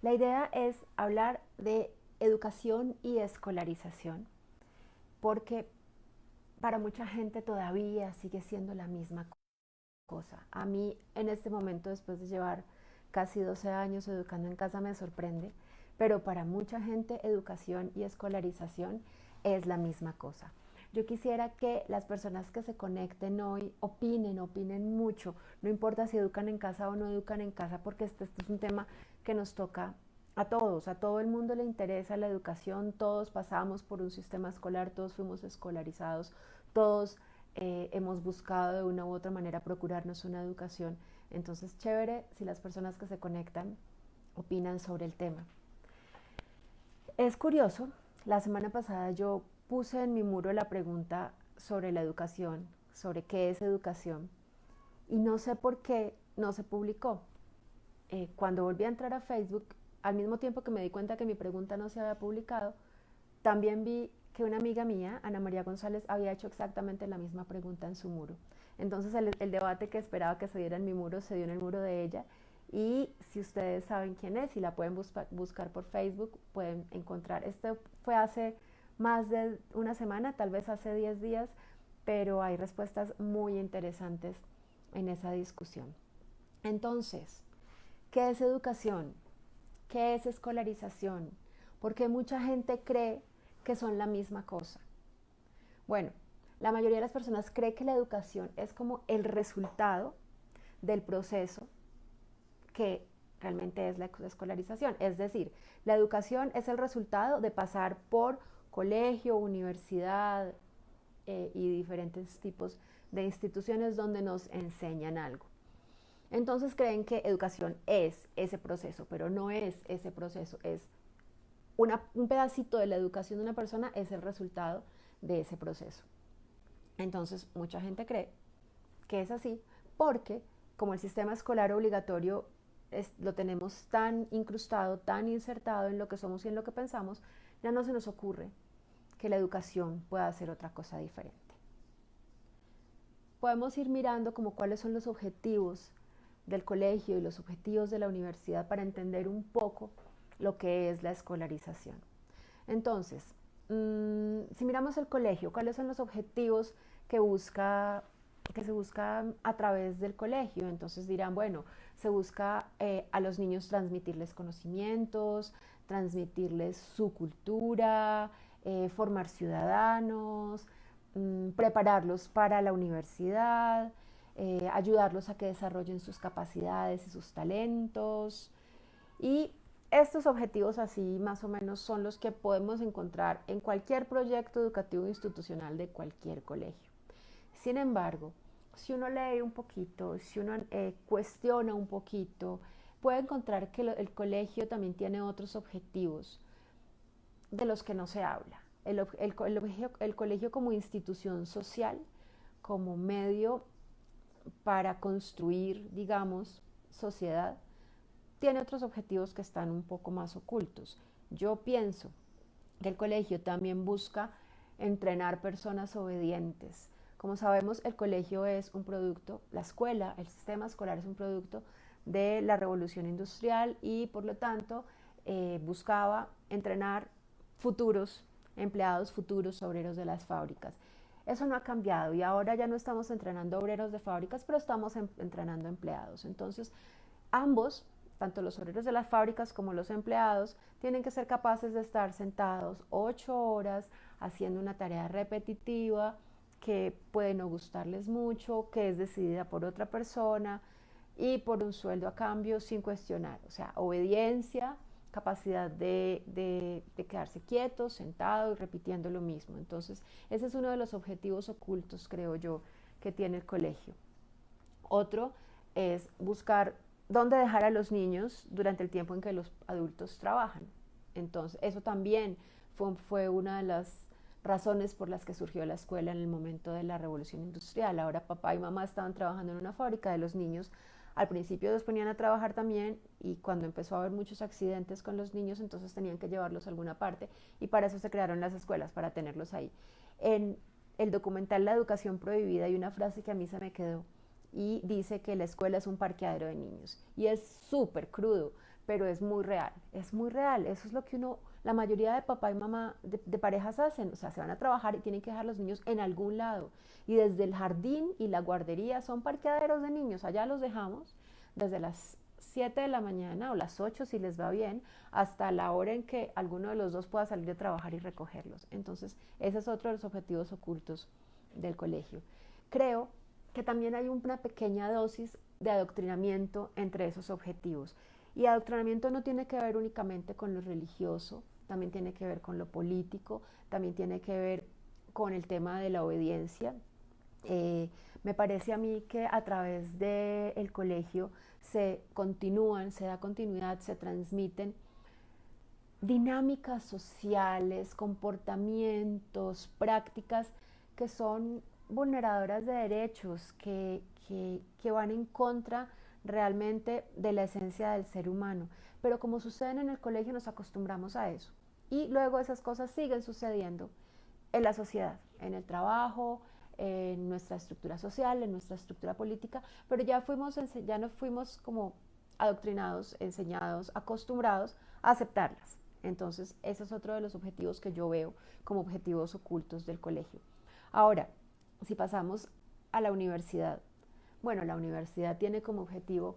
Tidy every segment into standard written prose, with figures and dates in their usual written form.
La idea es hablar de educación y escolarización, porque para mucha gente todavía sigue siendo la misma cosa. A mí en este momento, después de llevar casi 12 años educando en casa, me sorprende, pero para mucha gente educación y escolarización es la misma cosa. Yo quisiera que las personas que se conecten hoy opinen mucho, no importa si educan en casa o no educan en casa, porque este es un tema que nos toca a todos, a todo el mundo le interesa la educación, todos pasamos por un sistema escolar, todos fuimos escolarizados, todos hemos buscado de una u otra manera procurarnos una educación. Entonces, chévere si las personas que se conectan opinan sobre el tema. Es curioso, la semana pasada yo puse en mi muro la pregunta sobre la educación, sobre qué es educación, y no sé por qué no se publicó. Cuando volví a entrar a Facebook, al mismo tiempo que me di cuenta que mi pregunta no se había publicado, también vi que una amiga mía, Ana María González, había hecho exactamente la misma pregunta en su muro. Entonces el debate que esperaba que se diera en mi muro se dio en el muro de ella. Y si ustedes saben quién es y la pueden buscar por Facebook, pueden encontrar. Esto fue hace más de una semana, tal vez hace 10 días, pero hay respuestas muy interesantes en esa discusión. Entonces, ¿qué es educación? ¿Qué es escolarización? Porque mucha gente cree que son la misma cosa. Bueno, la mayoría de las personas cree que la educación es como el resultado del proceso que realmente es la escolarización. Es decir, la educación es el resultado de pasar por colegio, universidad y diferentes tipos de instituciones donde nos enseñan algo. Entonces creen que educación es ese proceso, pero no es ese proceso, es un pedacito de la educación de una persona es el resultado de ese proceso. Entonces, mucha gente cree que es así porque como el sistema escolar obligatorio lo tenemos tan incrustado, tan insertado en lo que somos y en lo que pensamos, ya no se nos ocurre que la educación pueda ser otra cosa diferente. Podemos ir mirando como cuáles son los objetivos del colegio y los objetivos de la universidad para entender un poco lo que es la escolarización. Entonces, si miramos el colegio, ¿cuáles son los objetivos que se buscan a través del colegio? Entonces dirán, bueno, se busca a los niños transmitirles conocimientos, transmitirles su cultura, formar ciudadanos, prepararlos para la universidad, ayudarlos a que desarrollen sus capacidades y sus talentos. Y estos objetivos así más o menos son los que podemos encontrar en cualquier proyecto educativo institucional de cualquier colegio. Sin embargo, si uno lee un poquito, si uno cuestiona un poquito, puede encontrar que el colegio también tiene otros objetivos de los que no se habla. El colegio como institución social, como medio para construir, digamos, sociedad, tiene otros objetivos que están un poco más ocultos. Yo pienso que el colegio también busca entrenar personas obedientes. Como sabemos, el colegio es un producto, la escuela, el sistema escolar es un producto de la revolución industrial y por lo tanto buscaba entrenar futuros empleados, futuros obreros de las fábricas. Eso no ha cambiado y ahora ya no estamos entrenando obreros de fábricas, pero estamos entrenando empleados. Entonces, ambos, tanto los obreros de las fábricas como los empleados, tienen que ser capaces de estar sentados 8 horas haciendo una tarea repetitiva que puede no gustarles mucho, que es decidida por otra persona y por un sueldo a cambio sin cuestionar. O sea, obediencia, capacidad de quedarse quietos, sentados, repitiendo lo mismo. Entonces, ese es uno de los objetivos ocultos, creo yo, que tiene el colegio. Otro es buscar dónde dejar a los niños durante el tiempo en que los adultos trabajan. Entonces, eso también fue una de las razones por las que surgió la escuela en el momento de la revolución industrial. Ahora papá y mamá estaban trabajando en una fábrica, de los niños al principio los ponían a trabajar también y cuando empezó a haber muchos accidentes con los niños, entonces tenían que llevarlos a alguna parte y para eso se crearon las escuelas, para tenerlos ahí. En el documental La educación prohibida hay una frase que a mí se me quedó y dice que la escuela es un parqueadero de niños y es súper crudo, pero es muy real, eso es lo que la mayoría de papá y mamá de parejas hacen, o sea, se van a trabajar y tienen que dejar los niños en algún lado, y desde el jardín y la guardería son parqueaderos de niños, allá los dejamos desde las 7 de la mañana o las 8 si les va bien, hasta la hora en que alguno de los dos pueda salir de trabajar y recogerlos. Entonces, ese es otro de los objetivos ocultos del colegio. Creo que también hay una pequeña dosis de adoctrinamiento entre esos objetivos. Y adoctrinamiento no tiene que ver únicamente con lo religioso, también tiene que ver con lo político, también tiene que ver con el tema de la obediencia. Me parece a mí que a través del colegio se da continuidad, se transmiten dinámicas sociales, comportamientos, prácticas que son vulneradoras de derechos, que van en contra realmente de la esencia del ser humano. Pero como suceden en el colegio, nos acostumbramos a eso. Y luego esas cosas siguen sucediendo en la sociedad, en el trabajo, en nuestra estructura social, en nuestra estructura política, pero ya no fuimos como adoctrinados, enseñados, acostumbrados a aceptarlas. Entonces, ese es otro de los objetivos que yo veo como objetivos ocultos del colegio. Ahora, si pasamos a la universidad, bueno, la universidad tiene como objetivo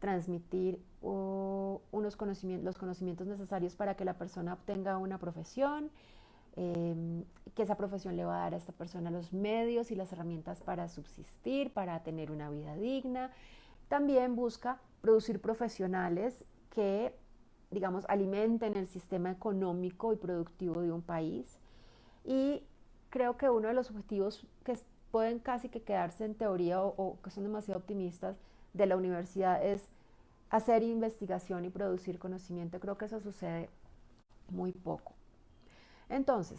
transmitir los conocimientos necesarios para que la persona obtenga una profesión, que esa profesión le va a dar a esta persona los medios y las herramientas para subsistir, para tener una vida digna. También busca producir profesionales que, digamos, alimenten el sistema económico y productivo de un país. Y creo que uno de los objetivos que pueden casi que quedarse en teoría o que son demasiado optimistas de la universidad es hacer investigación y producir conocimiento. Creo que eso sucede muy poco. Entonces,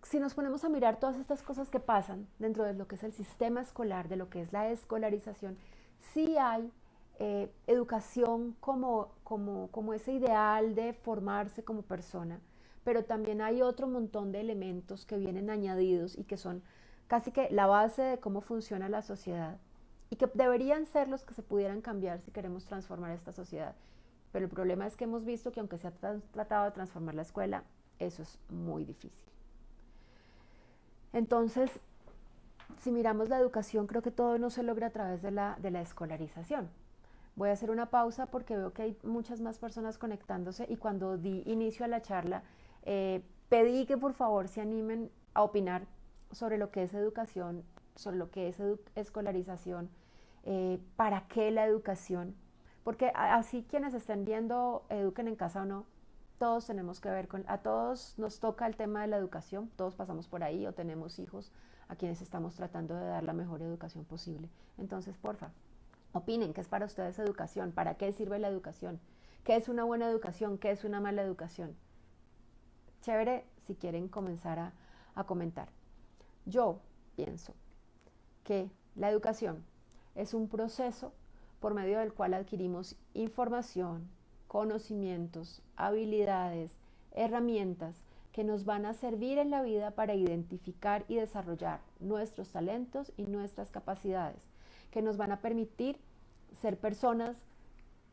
si nos ponemos a mirar todas estas cosas que pasan dentro de lo que es el sistema escolar, de lo que es la escolarización, sí hay educación como ese ideal de formarse como persona, pero también hay otro montón de elementos que vienen añadidos y que son casi que la base de cómo funciona la sociedad y que deberían ser los que se pudieran cambiar si queremos transformar esta sociedad. Pero el problema es que hemos visto que aunque se ha tratado de transformar la escuela, eso es muy difícil. Entonces, si miramos la educación, creo que todo no se logra a través de la escolarización. Voy a hacer una pausa porque veo que hay muchas más personas conectándose y cuando di inicio a la charla, pedí que por favor se animen a opinar sobre lo que es educación, sobre lo que es escolarización, para qué la educación, porque así quienes estén viendo Eduquen en Casa o no, todos tenemos que ver a todos nos toca el tema de la educación, todos pasamos por ahí o tenemos hijos a quienes estamos tratando de dar la mejor educación posible. Entonces, porfa, opinen, ¿qué es para ustedes educación? ¿Para qué sirve la educación? ¿Qué es una buena educación? ¿Qué es una mala educación? Chévere si quieren comenzar a comentar. Yo pienso que la educación es un proceso por medio del cual adquirimos información, conocimientos, habilidades, herramientas que nos van a servir en la vida para identificar y desarrollar nuestros talentos y nuestras capacidades, que nos van a permitir ser personas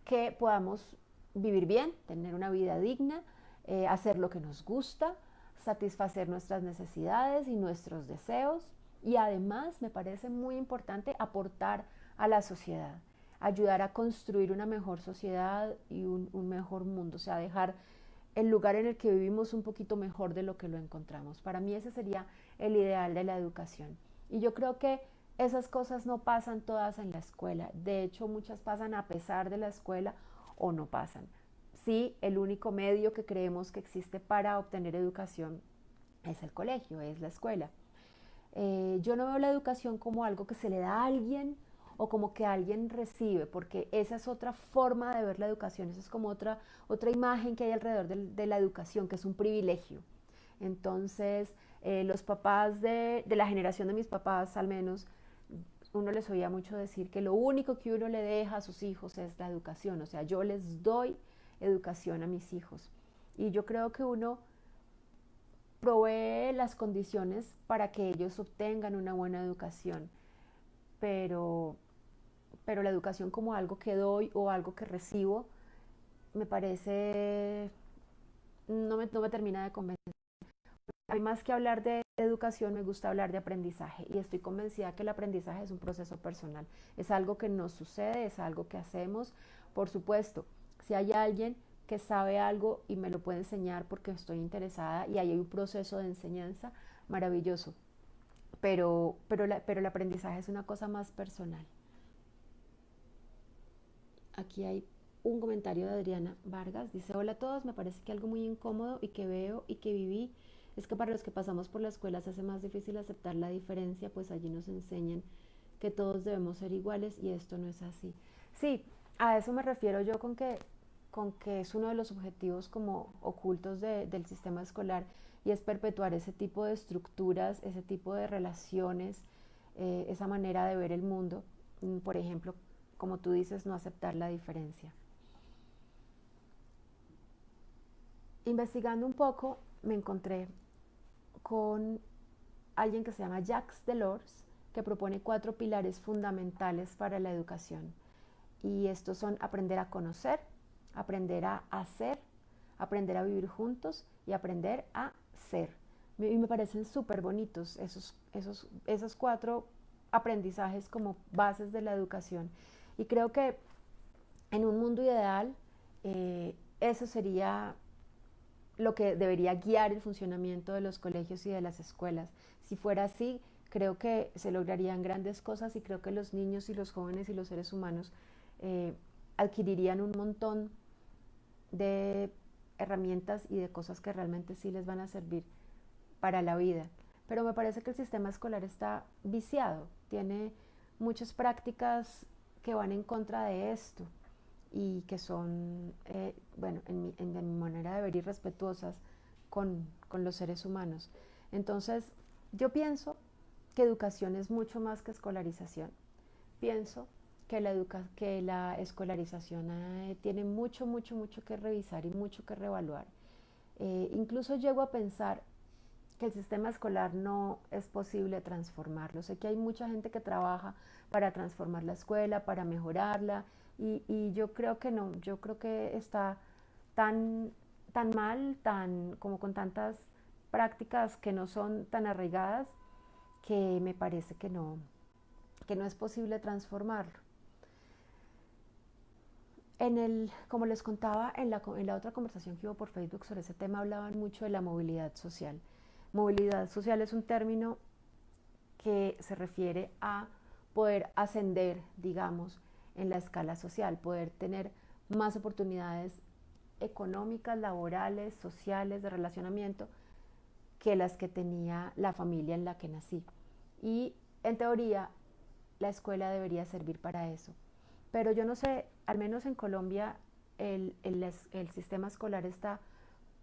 que podamos vivir bien, tener una vida digna, hacer lo que nos gusta, satisfacer nuestras necesidades y nuestros deseos y además me parece muy importante aportar a la sociedad, ayudar a construir una mejor sociedad y un mejor mundo, o sea, dejar el lugar en el que vivimos un poquito mejor de lo que lo encontramos. Para mí ese sería el ideal de la educación. Y yo creo que esas cosas no pasan todas en la escuela. De hecho, muchas pasan a pesar de la escuela o no pasan. Sí, el único medio que creemos que existe para obtener educación es el colegio, es la escuela. Yo no veo la educación como algo que se le da a alguien o como que alguien recibe, porque esa es otra forma de ver la educación, esa es como otra imagen que hay alrededor de la educación, que es un privilegio. Entonces, los papás de la generación de mis papás, al menos, uno les oía mucho decir que lo único que uno le deja a sus hijos es la educación, o sea, yo les doy educación a mis hijos. Y yo creo que uno provee las condiciones para que ellos obtengan una buena educación, pero pero la educación como algo que doy o algo que recibo, me parece, no me termina de convencer. Hay más que hablar de educación, me gusta hablar de aprendizaje y estoy convencida que el aprendizaje es un proceso personal, es algo que nos sucede, es algo que hacemos. Por supuesto, si hay alguien que sabe algo y me lo puede enseñar porque estoy interesada y ahí hay un proceso de enseñanza, maravilloso, pero el aprendizaje es una cosa más personal. Aquí hay un comentario de Adriana Vargas. Dice, hola a todos, me parece que algo muy incómodo y que veo y que viví es que para los que pasamos por la escuela se hace más difícil aceptar la diferencia, pues allí nos enseñan que todos debemos ser iguales y esto no es así. Sí, a eso me refiero yo con que es uno de los objetivos como ocultos del sistema escolar y es perpetuar ese tipo de estructuras, ese tipo de relaciones, esa manera de ver el mundo. Por ejemplo, como tú dices, no aceptar la diferencia. Investigando un poco, me encontré con alguien que se llama Jacques Delors, que propone 4 pilares fundamentales para la educación. Y estos son aprender a conocer, aprender a hacer, aprender a vivir juntos y aprender a ser. Y me parecen súper bonitos esos 4 aprendizajes como bases de la educación. Y creo que en un mundo ideal, eso sería lo que debería guiar el funcionamiento de los colegios y de las escuelas. Si fuera así, creo que se lograrían grandes cosas y creo que los niños y los jóvenes y los seres humanos eh, adquirirían un montón de herramientas y de cosas que realmente sí les van a servir para la vida. Pero me parece que el sistema escolar está viciado, tiene muchas prácticas que van en contra de esto y que son, bueno, en mi manera de ver, irrespetuosas con los seres humanos. Entonces, yo pienso que educación es mucho más que escolarización. Pienso que la escolarización tiene mucho que revisar y mucho que reevaluar. Incluso llego a pensar que el sistema escolar no es posible transformarlo. Sé que hay mucha gente que trabaja para transformar la escuela, para mejorarla, y yo creo que no, yo creo que está tan, tan mal, tan, como con tantas prácticas que no son tan arraigadas, que me parece que no es posible transformarlo. Como les contaba en la otra conversación que hubo por Facebook sobre ese tema, hablaban mucho de la movilidad social. Movilidad social es un término que se refiere a poder ascender, digamos, en la escala social, poder tener más oportunidades económicas, laborales, sociales, de relacionamiento, que las que tenía la familia en la que nací. Y en teoría, la escuela debería servir para eso. Pero yo no sé, al menos en Colombia, el sistema escolar está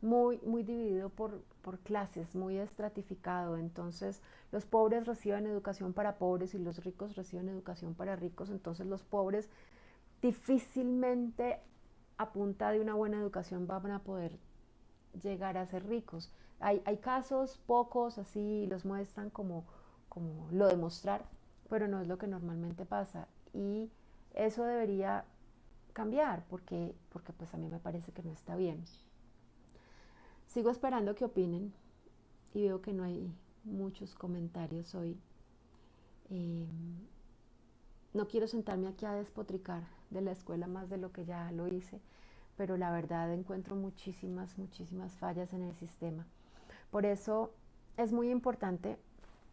muy dividido por clases, muy estratificado. Entonces, los pobres reciben educación para pobres y los ricos reciben educación para ricos. Entonces, los pobres difícilmente a punta de una buena educación van a poder llegar a ser ricos. Hay casos, pocos, así los muestran como lo demostrar, pero no es lo que normalmente pasa. Y eso debería cambiar porque pues a mí me parece que no está bien. Sigo esperando que opinen y veo que no hay muchos comentarios hoy. Eh, no quiero sentarme aquí a despotricar de la escuela más de lo que ya lo hice, pero la verdad encuentro muchísimas fallas en el sistema. Por eso es muy importante,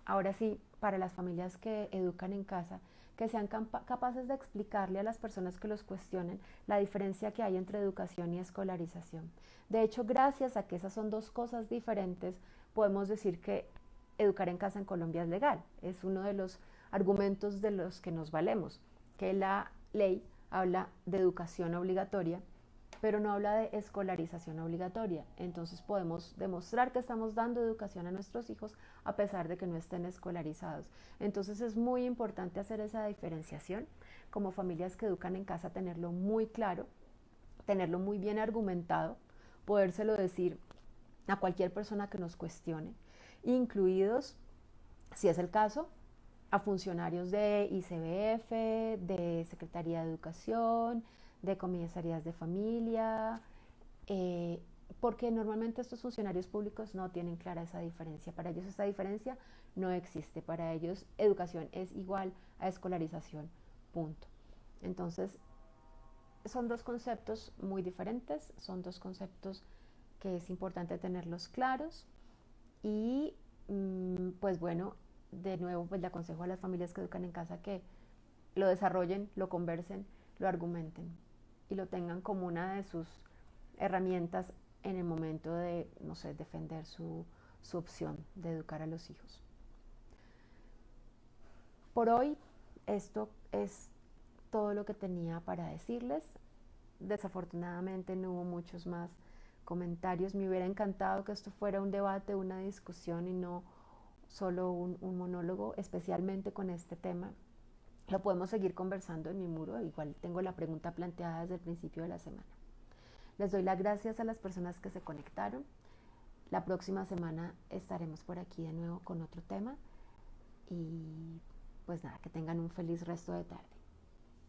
ahora sí, para las familias que educan en casa, que sean capaces de explicarle a las personas que los cuestionen la diferencia que hay entre educación y escolarización. De hecho, gracias a que esas son dos cosas diferentes, podemos decir que educar en casa en Colombia es legal. Es uno de los argumentos de los que nos valemos, que la ley habla de educación obligatoria, pero no habla de escolarización obligatoria. Entonces podemos demostrar que estamos dando educación a nuestros hijos a pesar de que no estén escolarizados. Entonces es muy importante hacer esa diferenciación. Como familias que educan en casa, tenerlo muy claro, tenerlo muy bien argumentado, podérselo decir a cualquier persona que nos cuestione, incluidos, si es el caso, a funcionarios de ICBF, de Secretaría de Educación, de comisarías de familia, porque normalmente estos funcionarios públicos no tienen clara esa diferencia. Para ellos esa diferencia no existe. Para ellos educación es igual a escolarización, punto. Entonces, son dos conceptos muy diferentes, son dos conceptos que es importante tenerlos claros y pues bueno, de nuevo pues le aconsejo a las familias que educan en casa que lo desarrollen, lo conversen, lo argumenten y lo tengan como una de sus herramientas en el momento de, no sé, defender su opción de educar a los hijos. Por hoy, esto es todo lo que tenía para decirles. Desafortunadamente no hubo muchos más comentarios. Me hubiera encantado que esto fuera un debate, una discusión y no solo un monólogo, especialmente con este tema. Lo podemos seguir conversando en mi muro, igual tengo la pregunta planteada desde el principio de la semana. Les doy las gracias a las personas que se conectaron. La próxima semana estaremos por aquí de nuevo con otro tema y pues nada, que tengan un feliz resto de tarde.